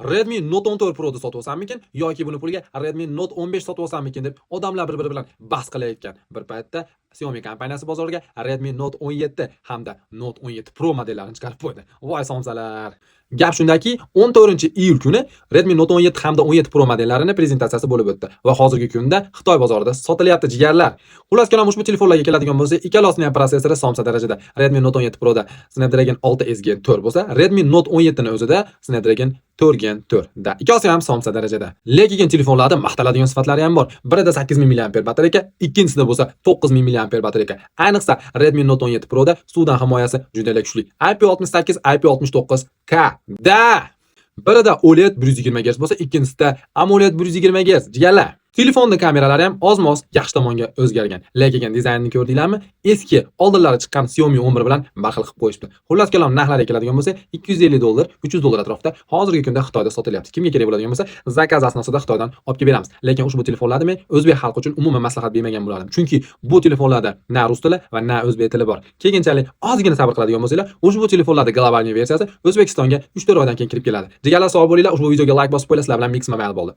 Redmi Note 14 Pro ni sotib olsammikin yoki buni puliga Redmi Note 15 sotib olsammikin deb odamlar bir-biri bilan bahs qilayotgan bir paytda Xiaomi kompaniyasi bozorga Redmi Note 17 hamda Note 17 Pro modellarini chiqarib qo'ydi. Voy somsalar. Gap shundaki, 14-iyul kuni Redmi Note 17 hamda 17 Pro modellarini prezentatsiyasi bo'lib o'tdi va hozirgi kunda Xitoy bozorida sotilyapti jigarlar. Xullas kalom ushbu telefonlarga keladigan bo'lsa, ikkala osniya protsessori somsa darajada. Redmi Note 17 Pro da Snapdragon 6S Gen 4 bo'lsa, Redmi Note 17 ni o'zida Snapdragon 4 Gen 4 da. Ikkisi ham somsa darajada. Lekin telefonlarda maqtaladigan sifatlari ham bor. Birida 8000 mAh batareyka, ikkinchisida bo'lsa 9000 mAh batareyka. Ayniqsa Redmi Note 17 Pro da suvdan himoyasi juda kuchli. IP68, IP69K da. Birida OLED 120 Hz bo'lsa, ikkinchisida AMOLED 120 Hz. Jigarlar. Telefonning kameralari ham oz-moz yaxshi tomonga o'zgargan. Lekin dizaynini ko'rdinglarmi? Eski oldinlari chiqqan Xiaomi 11 bilan barxil qilib qo'yishdi. Xullas kalom narxlariga keladigan bo'lsa, $250, $300 atrofida hozirgi kunda Xitoyda sotilyapti. Kimga kerak bo'ladigan bo'lsa, zakaz asnosida Xitoydan olib kelib beramiz. Lekin ushbu telefonlarni men o'zbek xalqi uchun umuman maslahat bermagan bo'lardim. Chunki bu telefonlarda na rus tili va na o'zbek tili bor. Keyinchalik ozgina sabr qiladigan bo'lsanglar, ushbu telefonlarda globalniy versiyasi O'zbekistonga 3-4 oydan keyin kirib keladi. Jigarlar sog' bo'linglar, ushbu videoga like bosib qo'yinglar, sizlar bilan mix mobil bo'ldi.